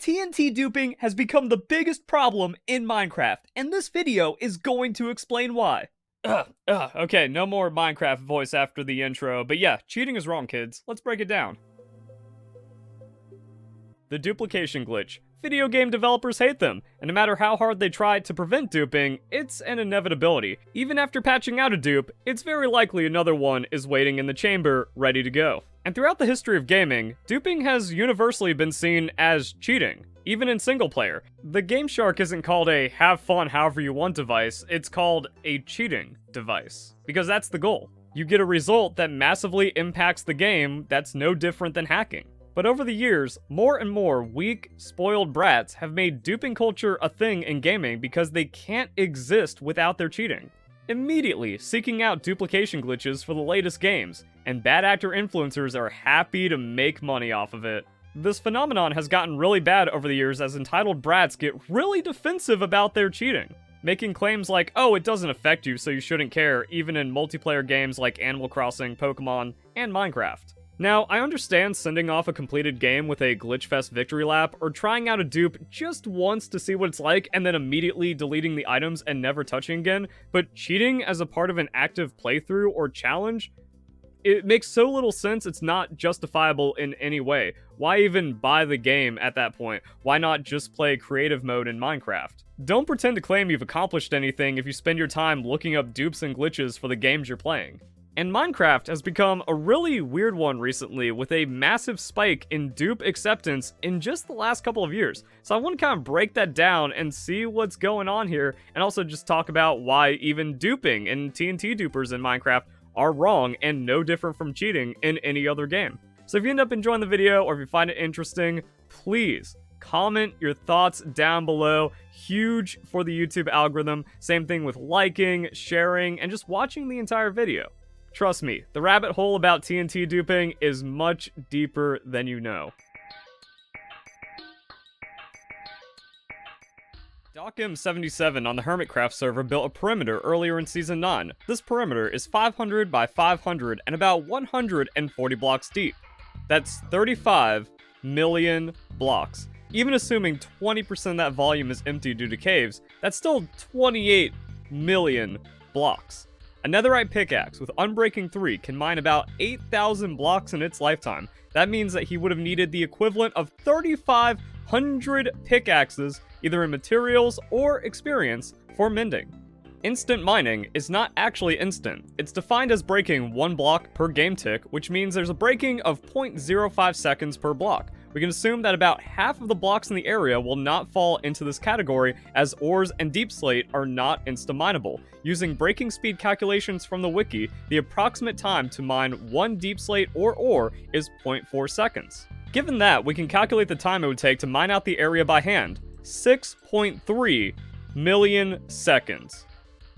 TNT duping has become the biggest problem in Minecraft, and this video is going to explain why. Okay, no more Minecraft voice after the intro, but yeah, cheating is wrong, kids. Let's break it down. The duplication glitch. Video game developers hate them, and no matter how hard they try to prevent duping, it's an inevitability. Even after patching out a dupe, it's very likely another one is waiting in the chamber, ready to go. And throughout the history of gaming, duping has universally been seen as cheating, even in single player. The Game Shark isn't called a have fun however you want device, it's called a cheating device, because that's the goal. You get a result that massively impacts the game that's no different than hacking. But over the years, more and more weak, spoiled brats have made duping culture a thing in gaming because they can't exist without their cheating. Immediately seeking out duplication glitches for the latest games, and bad actor influencers are happy to make money off of it. This phenomenon has gotten really bad over the years as entitled brats get really defensive about their cheating, making claims like, oh, it doesn't affect you so you shouldn't care, even in multiplayer games like Animal Crossing, Pokemon, and Minecraft. Now, I understand sending off a completed game with a glitchfest victory lap, or trying out a dupe just once to see what it's like and then immediately deleting the items and never touching again, but cheating as a part of an active playthrough or challenge? It makes so little sense it's not justifiable in any way. Why even buy the game at that point? Why not just play creative mode in Minecraft? Don't pretend to claim you've accomplished anything if you spend your time looking up dupes and glitches for the games you're playing. And Minecraft has become a really weird one recently with a massive spike in dupe acceptance in just the last couple of years. So I want to kind of break that down and see what's going on here, and also just talk about why even duping and TNT dupers in Minecraft are wrong and no different from cheating in any other game. So if you end up enjoying the video or if you find it interesting, please comment your thoughts down below. Huge for the YouTube algorithm. Same thing with liking, sharing, and just watching the entire video. Trust me, the rabbit hole about TNT duping is much deeper than you know. DocM77 on the Hermitcraft server built a perimeter earlier in Season 9. This perimeter is 500 by 500 and about 140 blocks deep. That's 35 million blocks. Even assuming 20% of that volume is empty due to caves, that's still 28 million blocks. A netherite pickaxe with Unbreaking 3 can mine about 8,000 blocks in its lifetime. That means that he would have needed the equivalent of 3,500 pickaxes, either in materials or experience, for mending. Instant mining is not actually instant. It's defined as breaking 1 block per game tick, which means there's a breaking of 0.05 seconds per block. We can assume that about half of the blocks in the area will not fall into this category, as ores and deep slate are not insta-mineable. Using breaking speed calculations from the wiki, the approximate time to mine 1 deep slate or ore is 0.4 seconds. Given that, we can calculate the time it would take to mine out the area by hand. 6.3 million seconds,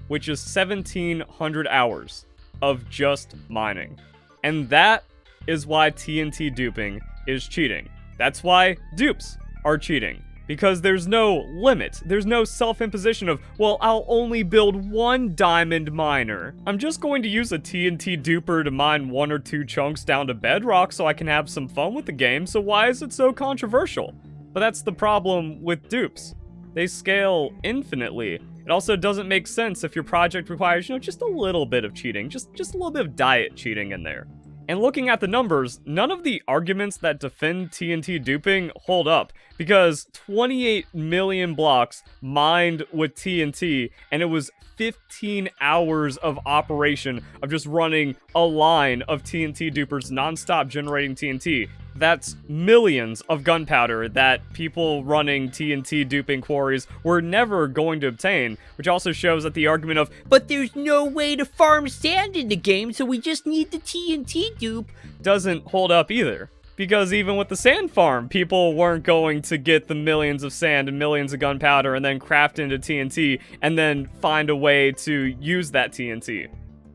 which is 1,700 hours of just mining. And that is why TNT duping is cheating. That's why dupes are cheating, because there's no limit. There's no self-imposition of, well, I'll only build 1 diamond miner. I'm just going to use a TNT duper to mine 1 or 2 chunks down to bedrock so I can have some fun with the game, so why is it so controversial? But that's the problem with dupes. They scale infinitely. It also doesn't make sense if your project requires, just a little bit of cheating, just a little bit of diet cheating in there. And looking at the numbers, none of the arguments that defend TNT duping hold up, because 28 million blocks mined with TNT, and it was 15 hours of operation of just running a line of TNT dupers non-stop generating TNT. That's millions of gunpowder that people running TNT duping quarries were never going to obtain, which also shows that the argument of, but there's no way to farm sand in the game, so we just need the TNT dupe, doesn't hold up either. Because even with the sand farm, people weren't going to get the millions of sand and millions of gunpowder and then craft into TNT and then find a way to use that TNT.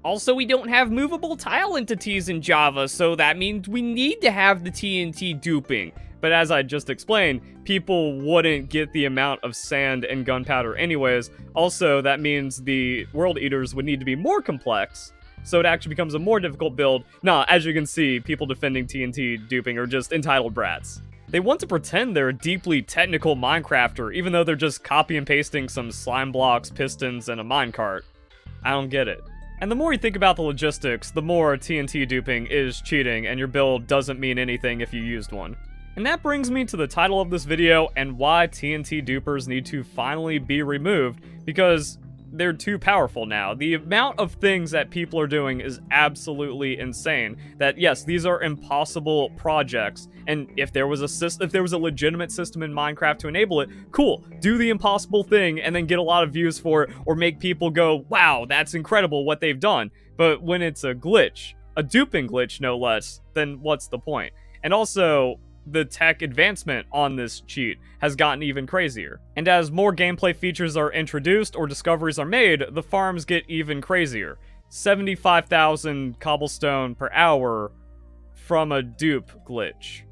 Also, we don't have movable tile entities in Java, so that means we need to have the TNT duping. But as I just explained, people wouldn't get the amount of sand and gunpowder anyways. Also, that means the world eaters would need to be more complex, so it actually becomes a more difficult build. Nah, as you can see, people defending TNT duping are just entitled brats. They want to pretend they're a deeply technical Minecrafter, even though they're just copy and pasting some slime blocks, pistons, and a minecart. I don't get it. And the more you think about the logistics, the more TNT duping is cheating, and your build doesn't mean anything if you used one. And that brings me to the title of this video and why TNT dupers need to finally be removed, because they're too powerful now. The amount of things that people are doing is absolutely insane. That yes, these are impossible projects, and if there was a legitimate system in Minecraft to enable it, cool, do the impossible thing and then get a lot of views for it, or make people go, wow, that's incredible what they've done. But when it's a glitch, a duping glitch no less, then what's the point? And also, the tech advancement on this cheat has gotten even crazier. And as more gameplay features are introduced or discoveries are made, the farms get even crazier. 75,000 cobblestone per hour from a dupe glitch.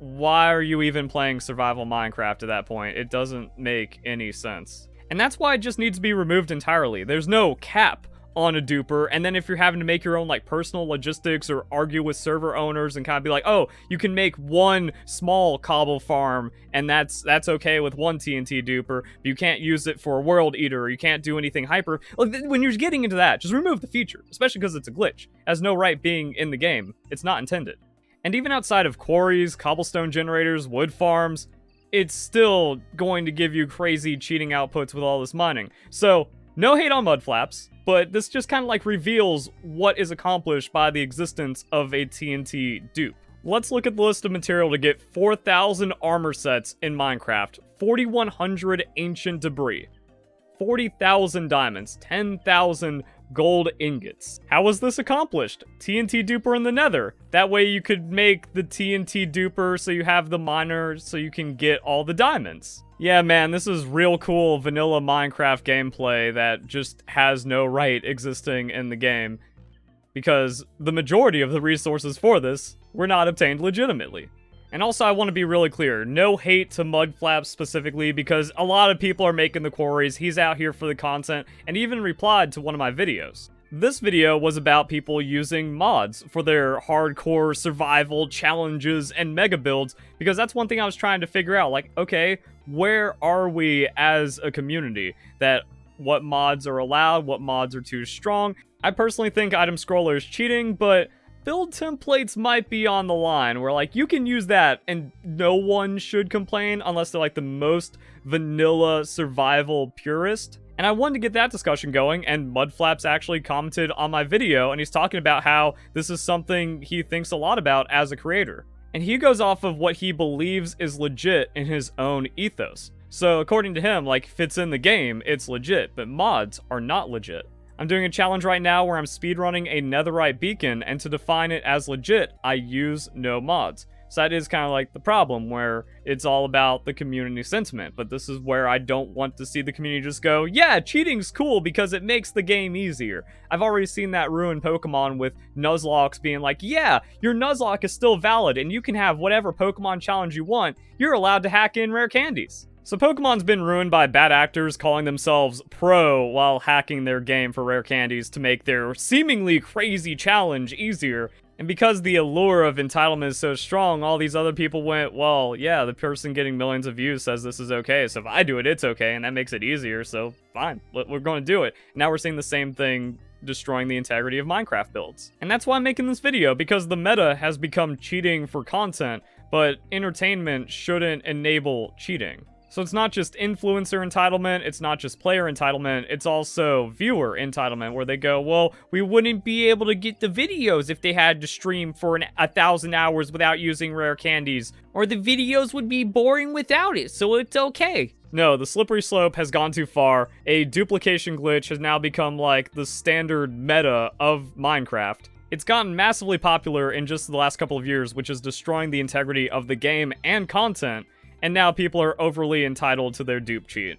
Why are you even playing survival Minecraft at that point? It doesn't make any sense. And that's why it just needs to be removed entirely. There's no cap on a duper, and then if you're having to make your own like personal logistics or argue with server owners and kind of be like, oh, you can make one small cobble farm and that's okay with one TNT duper, but you can't use it for a world eater, or you can't do anything hyper. When you're getting into that, just remove the feature, especially because it's a glitch. It has no right being in the game. It's not intended. And even outside of quarries, cobblestone generators, wood farms, it's still going to give you crazy cheating outputs with all this mining. So no hate on mudflaps, but this just kind of like reveals what is accomplished by the existence of a TNT dupe. Let's look at the list of material to get 4,000 armor sets in Minecraft, 4,100 ancient debris, 40,000 diamonds, 10,000 gold ingots. How was this accomplished? TNT duper in the nether. That way you could make the TNT duper so you have the miner so you can get all the diamonds. Yeah, man, this is real cool vanilla Minecraft gameplay that just has no right existing in the game, because the majority of the resources for this were not obtained legitimately. And also, I want to be really clear, no hate to Mudflaps specifically, because a lot of people are making the quarries, he's out here for the content, and even replied to one of my videos. This video was about people using mods for their hardcore survival challenges and mega builds, because that's one thing I was trying to figure out, like, okay, where are we as a community? That what mods are allowed, what mods are too strong. I personally think item scroller is cheating, but build templates might be on the line where like you can use that and no one should complain unless they're like the most vanilla survival purist. And I wanted to get that discussion going, and Mudflaps actually commented on my video, and he's talking about how this is something he thinks a lot about as a creator. And he goes off of what he believes is legit in his own ethos. So according to him, like, if it's in the game, it's legit, but mods are not legit. I'm doing a challenge right now where I'm speedrunning a netherite beacon, and to define it as legit, I use no mods. So that is kind of like the problem, where it's all about the community sentiment, but this is where I don't want to see the community just go, yeah, cheating's cool because it makes the game easier. I've already seen that ruin Pokemon with Nuzlocke being like, yeah, your Nuzlocke is still valid and you can have whatever Pokemon challenge you want. You're allowed to hack in rare candies. So Pokemon's been ruined by bad actors calling themselves pro while hacking their game for rare candies to make their seemingly crazy challenge easier. And because the allure of entitlement is so strong, all these other people went, well, yeah, the person getting millions of views says this is okay, so if I do it, it's okay, and that makes it easier, so fine, we're going to do it. Now we're seeing the same thing destroying the integrity of Minecraft builds. And that's why I'm making this video, because the meta has become cheating for content, but entertainment shouldn't enable cheating. So it's not just influencer entitlement, it's not just player entitlement, it's also viewer entitlement, where they go, well, we wouldn't be able to get the videos if they had to stream for 1,000 hours without using rare candies, or the videos would be boring without it, so it's okay. No, the slippery slope has gone too far. A duplication glitch has now become like the standard meta of Minecraft. It's gotten massively popular in just the last couple of years, which is destroying the integrity of the game and content. And now people are overly entitled to their dupe cheat.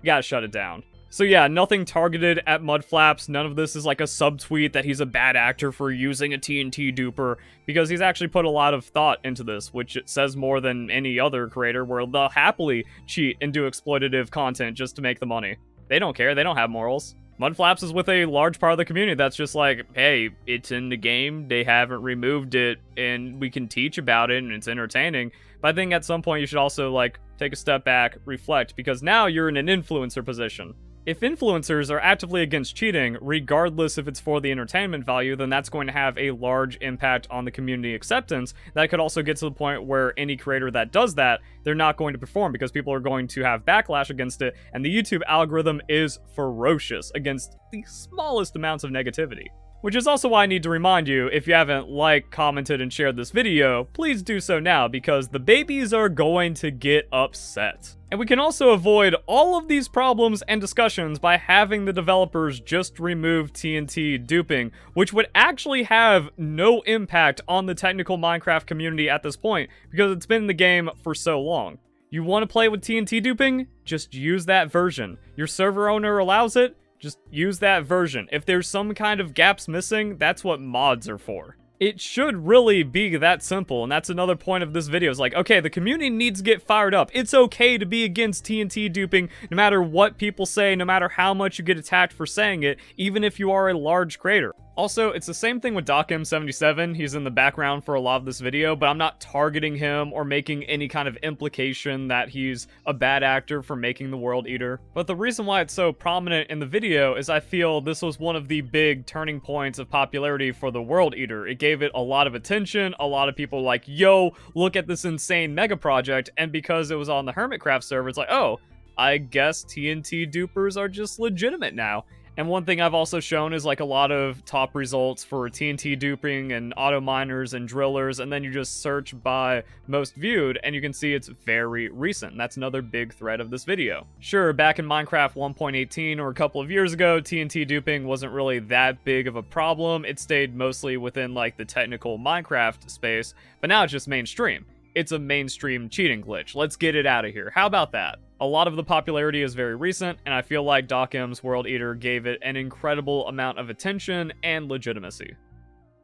You gotta shut it down. So yeah, nothing targeted at Mudflaps. None of this is like a subtweet that he's a bad actor for using a TNT duper, because he's actually put a lot of thought into this, which it says more than any other creator, where they'll happily cheat and do exploitative content just to make the money. They don't care, they don't have morals. Mudflaps is with a large part of the community that's just like, hey, it's in the game, they haven't removed it, and we can teach about it, and it's entertaining. But I think at some point you should also, like, take a step back, reflect, because now you're in an influencer position. If influencers are actively against cheating, regardless if it's for the entertainment value, then that's going to have a large impact on the community acceptance. That could also get to the point where any creator that does that, they're not going to perform because people are going to have backlash against it, and the YouTube algorithm is ferocious against the smallest amounts of negativity. Which is also why I need to remind you, if you haven't liked, commented, and shared this video, please do so now, because the babies are going to get upset. And we can also avoid all of these problems and discussions by having the developers just remove TNT duping, which would actually have no impact on the technical Minecraft community at this point, because it's been in the game for so long. You want to play with TNT duping? Just use that version. Your server owner allows it? Just use that version. If there's some kind of gaps missing, that's what mods are for. It should really be that simple, and that's another point of this video. Is like, okay, the community needs to get fired up. It's okay to be against TNT duping, no matter what people say, no matter how much you get attacked for saying it, even if you are a large creator. Also, it's the same thing with DocM77. He's in the background for a lot of this video, but I'm not targeting him or making any kind of implication that he's a bad actor for making the World Eater. But the reason why it's so prominent in the video is I feel this was one of the big turning points of popularity for the World Eater. It gave it a lot of attention, a lot of people like, yo, look at this insane mega project, and because it was on the Hermitcraft server, it's like, oh, I guess TNT dupers are just legitimate now. And one thing I've also shown is like a lot of top results for TNT duping and auto miners and drillers, and then you just search by most viewed and you can see it's very recent. That's another big thread of this video. Sure, back in Minecraft 1.18 or a couple of years ago, TNT duping wasn't really that big of a problem. It stayed mostly within like the technical Minecraft space, but now it's just mainstream. It's a mainstream cheating glitch. Let's get it out of here. How about that? A lot of the popularity is very recent, and I feel like DocM's World Eater gave it an incredible amount of attention and legitimacy.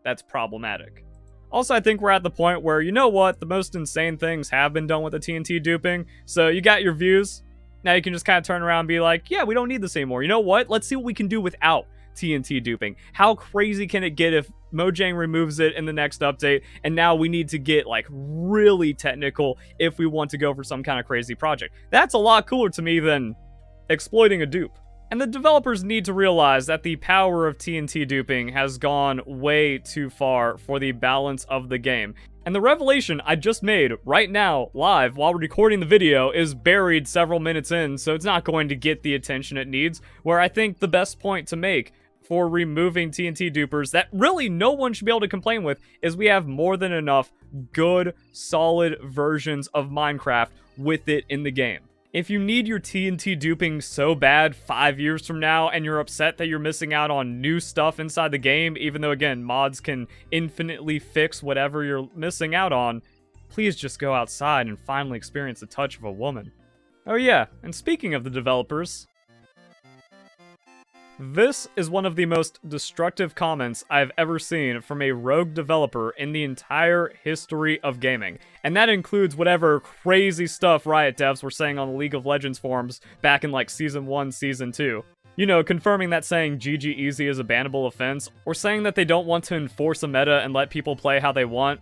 That's problematic. Also, I think we're at the point where, you know what, the most insane things have been done with the TNT duping, so you got your views. Now you can just kind of turn around and be like, yeah, we don't need this anymore. You know what? Let's see what we can do without TNT duping. How crazy can it get if Mojang removes it in the next update, and now we need to get like really technical if we want to go for some kind of crazy project? That's a lot cooler to me than exploiting a dupe. And the developers need to realize that the power of TNT duping has gone way too far for the balance of the game. And the revelation I just made right now, live, while recording the video, is buried several minutes in, so it's not going to get the attention it needs, where I think the best point to make for removing TNT dupers that really no one should be able to complain with is we have more than enough good, solid versions of Minecraft with it in the game. If you need your TNT duping so bad 5 years from now and you're upset that you're missing out on new stuff inside the game, even though, again, mods can infinitely fix whatever you're missing out on, please just go outside and finally experience the touch of a woman. Oh yeah, and speaking of the developers, this is one of the most destructive comments I've ever seen from a rogue developer in the entire history of gaming. And that includes whatever crazy stuff Riot devs were saying on the League of Legends forums back in like Season 1, Season 2. You know, confirming that saying GG easy is a bannable offense, or saying that they don't want to enforce a meta and let people play how they want,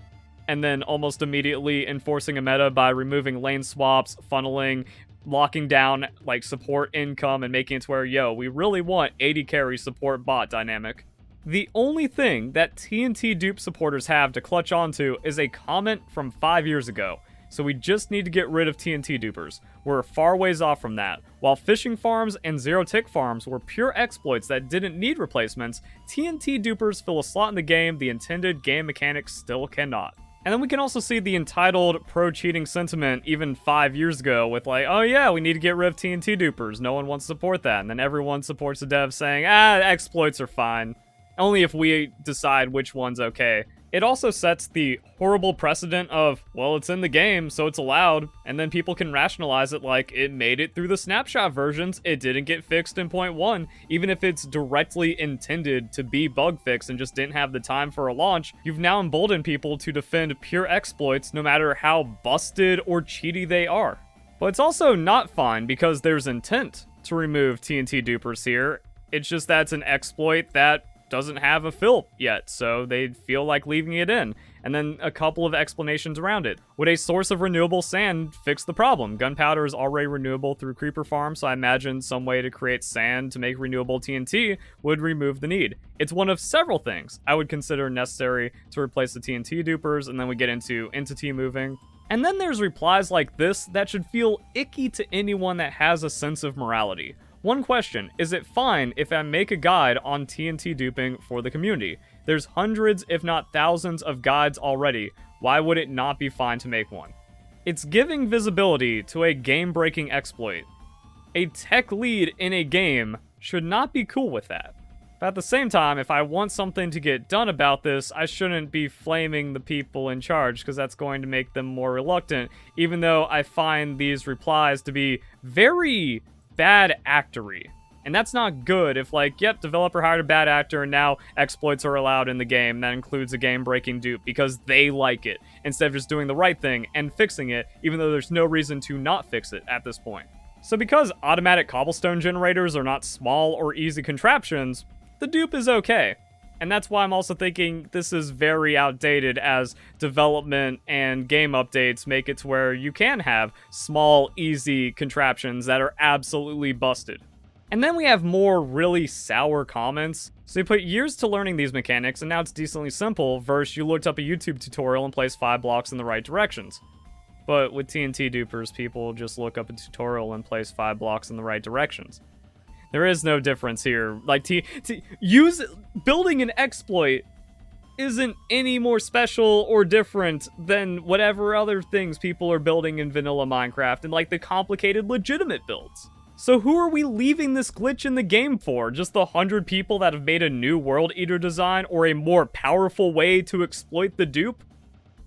and then almost immediately enforcing a meta by removing lane swaps, funneling, locking down like support income, and making it to where, yo, we really want 80 carry support bot dynamic. The only thing that TNT dupe supporters have to clutch onto is a comment from 5 years ago. So we just need to get rid of TNT dupers. We're far ways off from that. While fishing farms and zero-tick farms were pure exploits that didn't need replacements, TNT dupers fill a slot in the game the intended game mechanics still cannot. And then we can also see the entitled pro-cheating sentiment even 5 years ago with like, oh yeah, we need to get rid of TNT dupers. No one wants to support that. And then everyone supports the devs saying, exploits are fine. Only if we decide which one's okay. It also sets the horrible precedent of, well, it's in the game, so it's allowed, and then people can rationalize it like it made it through the snapshot versions, it didn't get fixed in 0.1, even if it's directly intended to be bug fixed and just didn't have the time for a launch. You've now emboldened people to defend pure exploits no matter how busted or cheaty they are. But it's also not fine because there's intent to remove TNT dupers here. It's just that's an exploit that doesn't have a fill yet, so they feel like leaving it in. And then a couple of explanations around it. Would a source of renewable sand fix the problem? Gunpowder is already renewable through creeper farm, so I imagine some way to create sand to make renewable TNT would remove the need. It's one of several things I would consider necessary to replace the TNT dupers, and then we get into entity moving. And then there's replies like this that should feel icky to anyone that has a sense of morality. One question, is it fine if I make a guide on TNT duping for the community? There's hundreds, if not thousands, of guides already. Why would it not be fine to make one? It's giving visibility to a game-breaking exploit. A tech lead in a game should not be cool with that. But at the same time, if I want something to get done about this, I shouldn't be flaming the people in charge, because that's going to make them more reluctant, even though I find these replies to be very bad actory. And that's not good if, like, yep, developer hired a bad actor and now exploits are allowed in the game. That includes a game-breaking dupe because they like it, instead of just doing the right thing and fixing it, even though there's no reason to not fix it at this point. So because automatic cobblestone generators are not small or easy contraptions, the dupe is okay. And that's why I'm also thinking this is very outdated, as development and game updates make it to where you can have small, easy contraptions that are absolutely busted. And then we have more really sour comments. So you put years to learning these mechanics, and now it's decently simple, versus you looked up a YouTube tutorial and placed 5 blocks in the right directions. But with TNT dupers, people just look up a tutorial and place 5 blocks in the right directions. There is no difference here. Like, building an exploit isn't any more special or different than whatever other things people are building in vanilla Minecraft and, like, the complicated legitimate builds. So who are we leaving this glitch in the game for? Just the 100 people that have made a new World Eater design or a more powerful way to exploit the dupe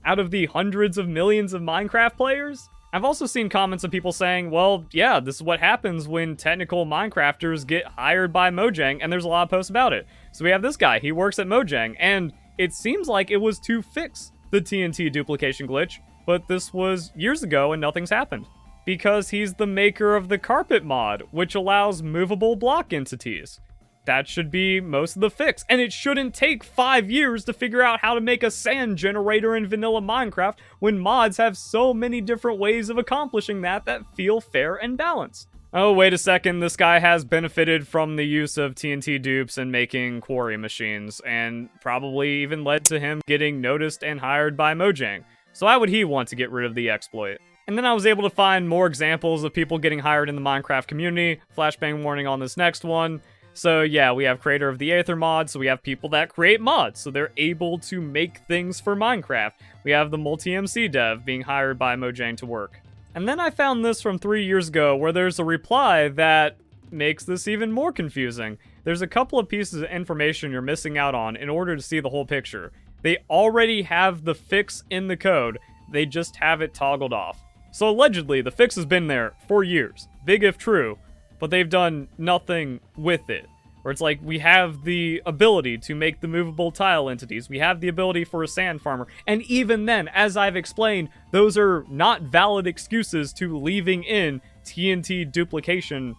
out of the hundreds of millions of Minecraft players? I've also seen comments of people saying, well, yeah, this is what happens when technical Minecrafters get hired by Mojang, and there's a lot of posts about it. So we have this guy, he works at Mojang, and it seems like it was to fix the TNT duplication glitch, but this was years ago and nothing's happened. Because he's the maker of the carpet mod, which allows movable block entities. That should be most of the fix, and it shouldn't take 5 years to figure out how to make a sand generator in vanilla Minecraft when mods have so many different ways of accomplishing that feel fair and balanced. Oh, wait a second, this guy has benefited from the use of TNT dupes and making quarry machines, and probably even led to him getting noticed and hired by Mojang. So why would he want to get rid of the exploit? And then I was able to find more examples of people getting hired in the Minecraft community. Flashbang warning on this next one. So yeah, we have creator of the Aether mod, so we have people that create mods, so they're able to make things for Minecraft. We have the multi-MC dev being hired by Mojang to work. And then I found this from 3 years ago, where there's a reply that makes this even more confusing. There's a couple of pieces of information you're missing out on in order to see the whole picture. They already have the fix in the code, they just have it toggled off. So allegedly, the fix has been there for years, big if true, but they've done nothing with it. Where it's like, we have the ability to make the movable tile entities, we have the ability for a sand farmer, and even then, as I've explained, those are not valid excuses to leaving in TNT duplication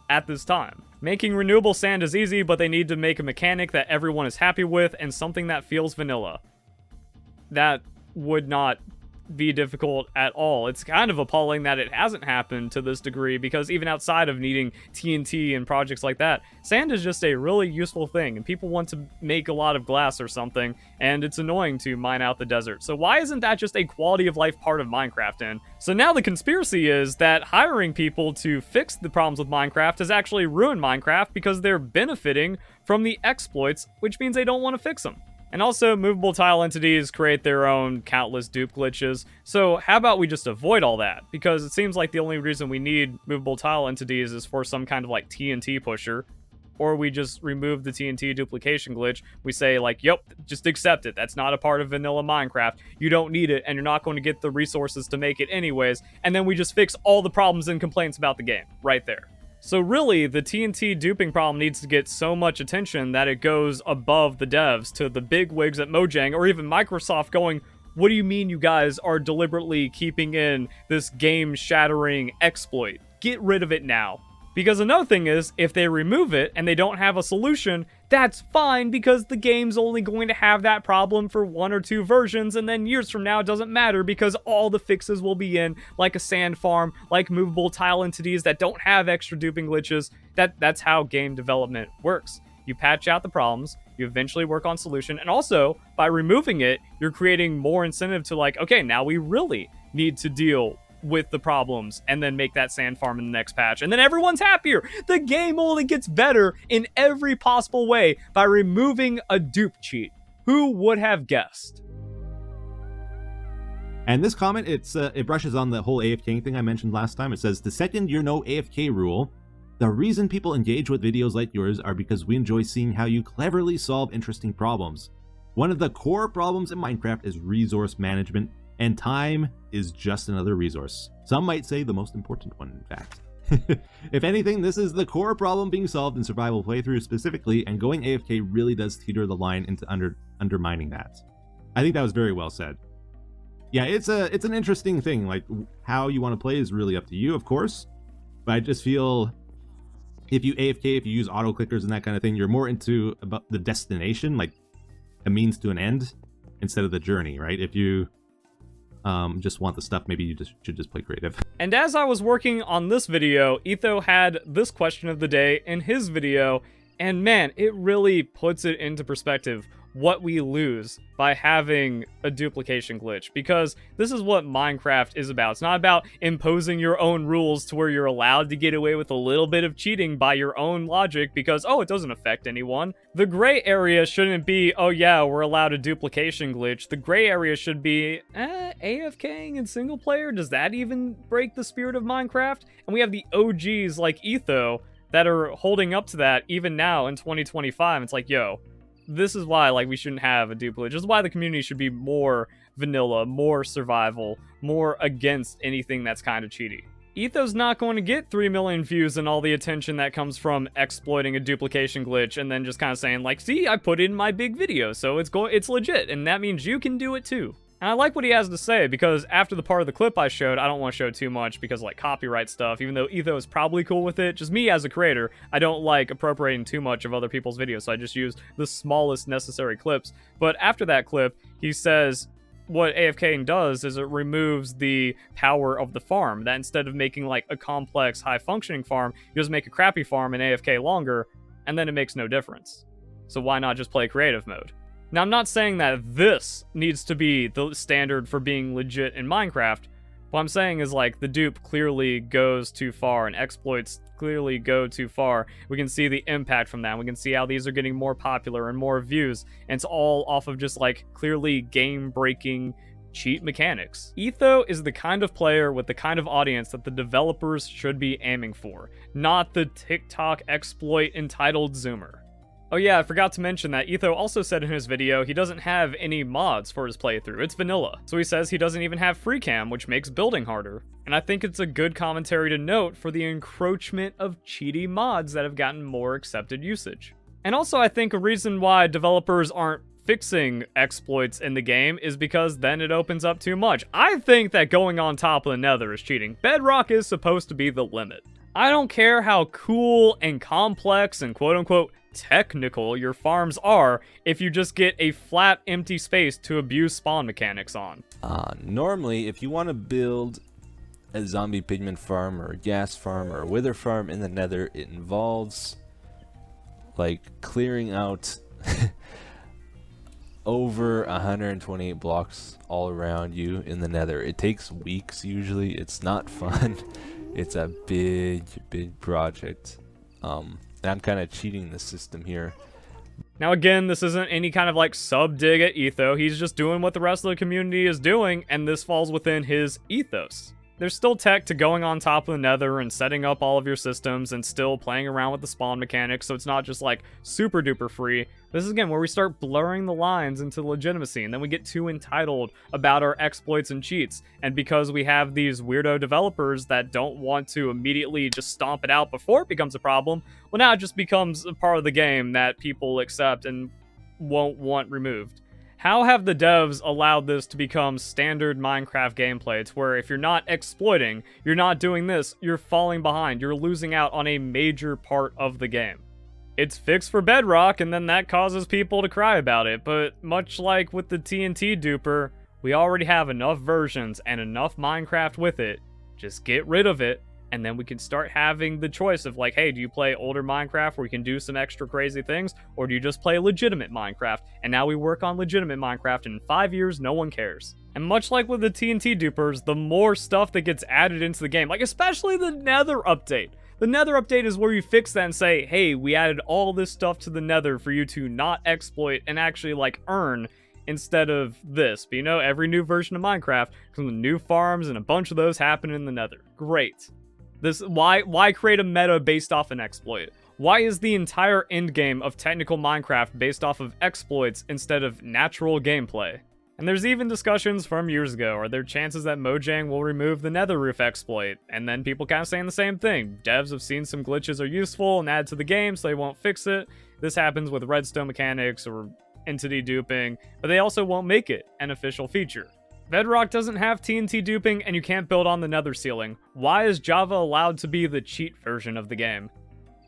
at this time. Making renewable sand is easy, but they need to make a mechanic that everyone is happy with and something that feels vanilla. That would not be difficult at all. It's kind of appalling that it hasn't happened to this degree, because even outside of needing TNT and projects like that, sand is just a really useful thing, and people want to make a lot of glass or something, and it's annoying to mine out the desert. So why isn't that just a quality of life part of Minecraft? And so now the conspiracy is that hiring people to fix the problems with Minecraft has actually ruined Minecraft because they're benefiting from the exploits, which means they don't want to fix them. And also, movable tile entities create their own countless dupe glitches, so how about we just avoid all that? Because it seems like the only reason we need movable tile entities is for some kind of, like, TNT pusher. Or we just remove the TNT duplication glitch, we say, like, yep, just accept it, that's not a part of vanilla Minecraft, you don't need it, and you're not going to get the resources to make it anyways, and then we just fix all the problems and complaints about the game, right there. So really, the TNT duping problem needs to get so much attention that it goes above the devs to the big wigs at Mojang or even Microsoft going, what do you mean you guys are deliberately keeping in this game-shattering exploit? Get rid of it now. Because another thing is, if they remove it and they don't have a solution, that's fine because the game's only going to have that problem for 1 or 2 versions, and then years from now it doesn't matter because all the fixes will be in, like a sand farm, like movable tile entities that don't have extra duping glitches. That's how game development works. You patch out the problems, you eventually work on solution, and also, by removing it, you're creating more incentive to like, okay, now we really need to deal with the problems and then make that sand farm in the next patch, and then everyone's happier. The game only gets better in every possible way by removing a dupe cheat. Who would have guessed? And this comment, it brushes on the whole AFK thing I mentioned last time. It says, the second you're no AFK rule, the reason people engage with videos like yours are because we enjoy seeing how you cleverly solve interesting problems. One of the core problems in Minecraft is resource management, and time is just another resource. Some might say the most important one, in fact. If anything, this is the core problem being solved in survival playthroughs specifically, and going AFK really does teeter the line into undermining that. I think that was very well said. Yeah, it's an interesting thing. Like, how you want to play is really up to you, of course. But I just feel if you AFK, if you use auto clickers and that kind of thing, you're more into about the destination, like a means to an end, instead of the journey, right? If you just want the stuff, maybe you should just play creative. And as I was working on this video, Etho had this question of the day in his video, and man, it really puts it into perspective what we lose by having a duplication glitch, because this is what Minecraft is about. It's not about imposing your own rules to where you're allowed to get away with a little bit of cheating by your own logic because, oh, it doesn't affect anyone. The gray area shouldn't be, oh yeah, we're allowed a duplication glitch. The gray area should be, AFKing in single player? Does that even break the spirit of Minecraft? And we have the OGs like Etho that are holding up to that even now in 2025. It's like, yo, this is why, like, we shouldn't have a dupe glitch. This is why the community should be more vanilla, more survival, more against anything that's kind of cheaty. Etho's not going to get 3 million views and all the attention that comes from exploiting a duplication glitch and then just kind of saying, like, see, I put it in my big video, so it's legit, and that means you can do it too. And I like what he has to say, because after the part of the clip I showed, I don't want to show too much because, like, copyright stuff, even though Etho is probably cool with it. Just me as a creator, I don't like appropriating too much of other people's videos, so I just use the smallest necessary clips. But after that clip, he says what AFKing does is it removes the power of the farm. That instead of making, like, a complex, high-functioning farm, you just make a crappy farm and AFK longer, and then it makes no difference. So why not just play creative mode? Now, I'm not saying that this needs to be the standard for being legit in Minecraft. What I'm saying is, like, the dupe clearly goes too far and exploits clearly go too far. We can see the impact from that. We can see how these are getting more popular and more views. And it's all off of just, like, clearly game-breaking cheat mechanics. Etho is the kind of player with the kind of audience that the developers should be aiming for, not the TikTok exploit entitled Zoomer. Oh yeah, I forgot to mention that Etho also said in his video he doesn't have any mods for his playthrough, it's vanilla. So he says he doesn't even have free cam, which makes building harder. And I think it's a good commentary to note for the encroachment of cheaty mods that have gotten more accepted usage. And also I think a reason why developers aren't fixing exploits in the game is because then it opens up too much. I think that going on top of the Nether is cheating. Bedrock is supposed to be the limit. I don't care how cool and complex and quote-unquote technical your farms are if you just get a flat empty space to abuse spawn mechanics on. Normally, if you want to build a zombie pigment farm or a gas farm or a wither farm in the Nether, it involves like clearing out over 128 blocks all around you in the Nether. It takes weeks usually. It's not fun. It's a big project. I'm kind of cheating the system here. Now again, this isn't any kind of like sub dig at Etho. He's just doing what the rest of the community is doing, and this falls within his ethos. There's still tech to going on top of the Nether and setting up all of your systems and still playing around with the spawn mechanics, so it's not just like super duper free. This is again where we start blurring the lines into legitimacy, and then we get too entitled about our exploits and cheats. And because we have these weirdo developers that don't want to immediately just stomp it out before it becomes a problem, well, now it just becomes a part of the game that people accept and won't want removed. How have the devs allowed this to become standard Minecraft gameplay? It's where if you're not exploiting, you're not doing this, you're falling behind, you're losing out on a major part of the game. It's fixed for Bedrock, and then that causes people to cry about it, but much like with the TNT duper, we already have enough versions and enough Minecraft with it. Just get rid of it, and then we can start having the choice of like, hey, do you play older Minecraft where you can do some extra crazy things, or do you just play legitimate Minecraft? And now we work on legitimate Minecraft, and in 5 years, no one cares. And much like with the TNT dupers, the more stuff that gets added into the game, like especially the Nether update. The Nether update is where you fix that and say, hey, we added all this stuff to the Nether for you to not exploit and actually like earn instead of this. But you know, every new version of Minecraft comes with new farms, and a bunch of those happen in the Nether. Great. Why create a meta based off an exploit? Why is the entire endgame of technical Minecraft based off of exploits instead of natural gameplay? And there's even discussions from years ago, are there chances that Mojang will remove the nether roof exploit? And then people kind of saying the same thing. Devs have seen some glitches are useful and add to the game, so they won't fix it. This happens with redstone mechanics or entity duping, but they also won't make it an official feature. Bedrock doesn't have TNT duping, and you can't build on the nether ceiling. Why is Java allowed to be the cheat version of the game?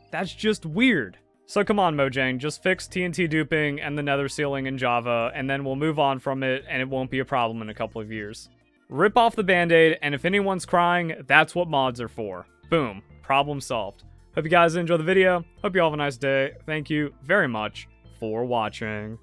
That's just weird. So come on, Mojang, just fix TNT duping and the nether ceiling in Java, and then we'll move on from it, and it won't be a problem in a couple of years. Rip off the band-aid, and if anyone's crying, that's what mods are for. Boom. Problem solved. Hope you guys enjoy the video. Hope you all have a nice day. Thank you very much for watching.